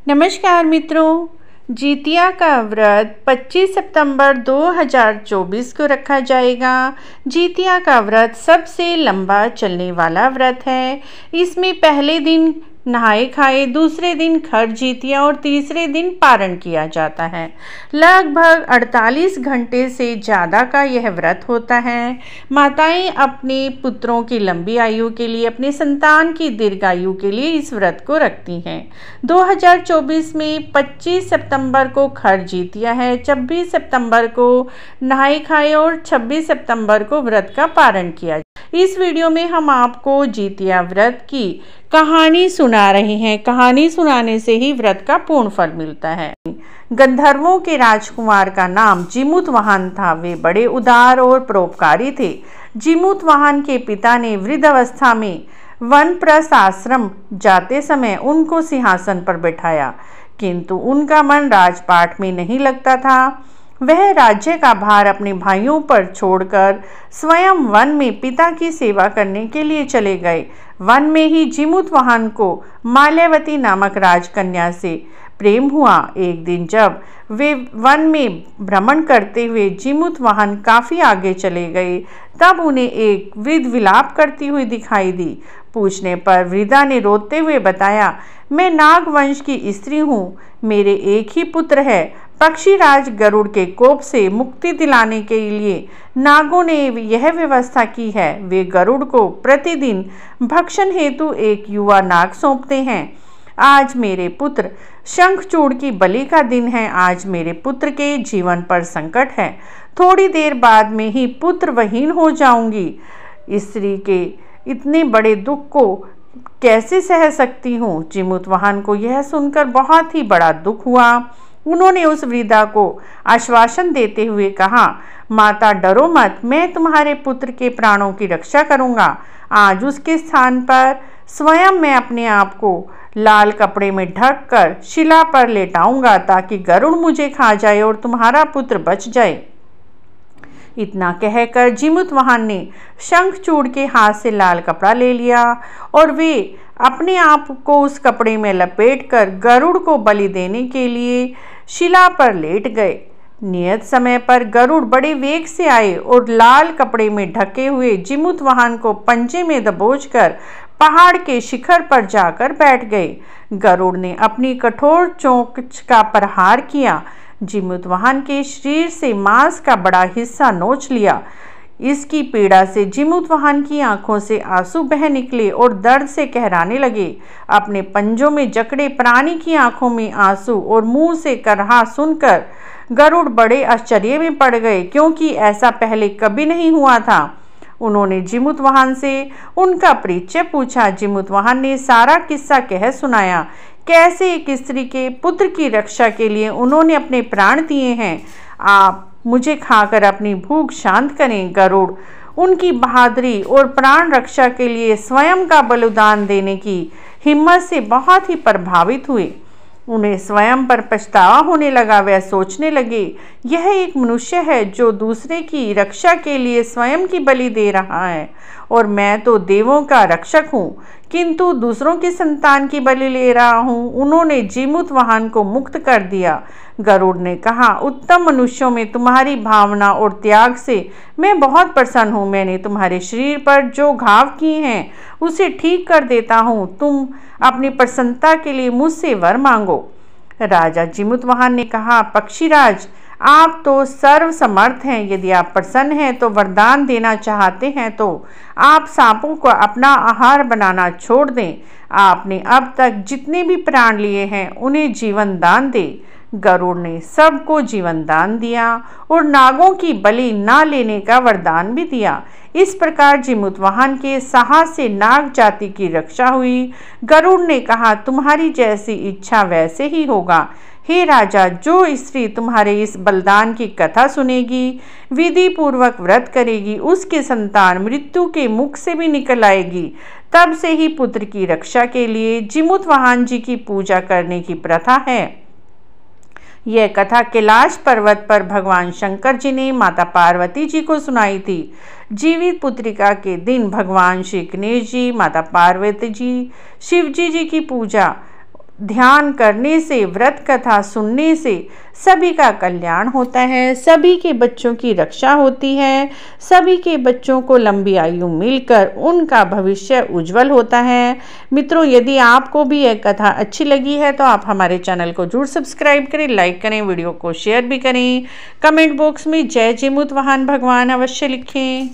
नमस्कार मित्रों, जितिया का व्रत 25 सितंबर 2024 को रखा जाएगा। जितिया का व्रत सबसे लंबा चलने वाला व्रत है। इसमें पहले दिन नहाए खाए, दूसरे दिन खर जितिया और तीसरे दिन पारण किया जाता है। लगभग 48 घंटे से ज़्यादा का यह व्रत होता है। माताएं अपने पुत्रों की लंबी आयु के लिए, अपने संतान की दीर्घायु के लिए इस व्रत को रखती हैं। 2024 में 25 सितंबर को खर जितिया है, 26 सितंबर को नहाए खाए और 26 सितंबर को व्रत का पारण किया। इस वीडियो में हम आपको जितिया व्रत की कहानी सुना रहे हैं। कहानी सुनाने से ही व्रत का पूर्ण फल मिलता है। गंधर्वों के राजकुमार का नाम जिमुतवाहन था। वे बड़े उदार और परोपकारी थे। जिमुतवाहन के पिता ने वृद्ध अवस्था में वनप्रस्थ आश्रम जाते समय उनको सिंहासन पर बैठाया, किंतु उनका मन राजपाट में नहीं लगता था। वह राज्य का भार अपने भाइयों पर छोड़कर स्वयं वन में पिता की सेवा करने के लिए चले गए। वन में ही जिमुतवाहन को माल्यावती नामक राजकन्या से प्रेम हुआ। एक दिन जब वे वन में भ्रमण करते हुए जिमुतवाहन काफ़ी आगे चले गए, तब उन्हें एक वृद्ध विलाप करती हुई दिखाई दी। पूछने पर वृद्धा ने रोते हुए बताया, मैं नागवंश की स्त्री हूँ। मेरे एक ही पुत्र है। पक्षीराज गरुड़ के कोप से मुक्ति दिलाने के लिए नागों ने यह व्यवस्था की है। वे गरुड़ को प्रतिदिन भक्षण हेतु एक युवा नाग सौंपते हैं। आज मेरे पुत्र शंखचूड़ की बलि का दिन है। आज मेरे पुत्र के जीवन पर संकट है। थोड़ी देर बाद में ही पुत्रवहीन हो जाऊंगी। स्त्री के इतने बड़े दुख को कैसे सह सकती हूँ। जिमुतवाहन को यह सुनकर बहुत ही बड़ा दुख हुआ। उन्होंने उस वृद्धा को आश्वासन देते हुए कहा, माता डरो मत, मैं तुम्हारे पुत्र के प्राणों की रक्षा करूंगा। आज उसके स्थान पर स्वयं मैं अपने आप को लाल कपड़े में ढक कर शिला पर लेटाऊंगा, ताकि गरुड़ मुझे खा जाए और तुम्हारा पुत्र बच जाए। इतना कहकर जिमुतवाहन ने शंखचूड़ के हाथ से लाल कपड़ा ले लिया और वे अपने आप को उस कपड़े में लपेटकर गरुड़ को बलि देने के लिए शिला पर लेट गए। नियत समय पर गरुड़ बड़े वेग से आए और लाल कपड़े में ढके हुए जिमुतवाहन को पंजे में दबोचकर पहाड़ के शिखर पर जाकर बैठ गए। गरुड़ ने अपनी कठोर चोंच का प्रहार किया। जिमुतवाहन के शरीर से मांस का बड़ा हिस्सा नोच लिया। इसकी पीड़ा से जिमुतवाहन की आंखों से आंसू बह निकले और दर्द से कहराने लगे। अपने पंजों में जकड़े प्राणी की आंखों में आंसू और मुंह से करहा सुनकर गरुड़ बड़े आश्चर्य में पड़ गए, क्योंकि ऐसा पहले कभी नहीं हुआ था। उन्होंने जिमुतवाहन से उनका परिचय पूछा। जिमुतवाहन ने सारा किस्सा कह सुनाया, कैसे एक स्त्री के पुत्र की रक्षा के लिए उन्होंने अपने प्राण दिए हैं। आप मुझे खाकर अपनी भूख शांत करें। गरुड़ उनकी बहादुरी और प्राण रक्षा के लिए स्वयं का बलिदान देने की हिम्मत से बहुत ही प्रभावित हुए। उन्हें स्वयं पर पछतावा होने लगा। वह सोचने लगे, यह एक मनुष्य है जो दूसरे की रक्षा के लिए स्वयं की बलि दे रहा है, और मैं तो देवों का रक्षक हूँ, किंतु दूसरों की संतान की बलि ले रहा हूँ। उन्होंने जिमुतवाहन को मुक्त कर दिया। गरुड़ ने कहा, उत्तम मनुष्यों में तुम्हारी भावना और त्याग से मैं बहुत प्रसन्न हूँ। मैंने तुम्हारे शरीर पर जो घाव किए हैं उसे ठीक कर देता हूँ। तुम अपनी प्रसन्नता के लिए मुझसे वर मांगो। राजा जिमुतवाहन ने कहा, पक्षीराज, आप तो सर्वसमर्थ हैं। यदि आप प्रसन्न हैं तो वरदान देना चाहते हैं तो आप सांपों को अपना आहार बनाना छोड़ दें। आपने अब तक जितने भी प्राण लिए हैं उन्हें जीवन दान दें। गरुड़ ने सबको जीवन दान दिया और नागों की बलि ना लेने का वरदान भी दिया। इस प्रकार जिमुतवाहन के साहस से नाग जाति की रक्षा हुई। गरुड़ ने कहा, तुम्हारी जैसी इच्छा वैसे ही होगा। हे राजा, जो स्त्री तुम्हारे इस बलिदान की कथा सुनेगी, विधि पूर्वक व्रत करेगी, उसकी संतान मृत्यु के मुख से भी निकल आएगी। तब से ही पुत्र की रक्षा के लिए जिमुतवाहन जी की पूजा करने की प्रथा है। यह कथा कैलाश पर्वत पर भगवान शंकर जी ने माता पार्वती जी को सुनाई थी। जीवित पुत्रिका के दिन भगवान श्री गणेश जी, माता पार्वती जी, शिव जी की पूजा ध्यान करने से, व्रत कथा सुनने से सभी का कल्याण होता है, सभी के बच्चों की रक्षा होती है, सभी के बच्चों को लंबी आयु मिलकर उनका भविष्य उज्जवल होता है। मित्रों, यदि आपको भी यह कथा अच्छी लगी है तो आप हमारे चैनल को जरूर सब्सक्राइब करें, लाइक करें, वीडियो को शेयर भी करें। कमेंट बॉक्स में जय जयमुत वाहन भगवान अवश्य लिखें।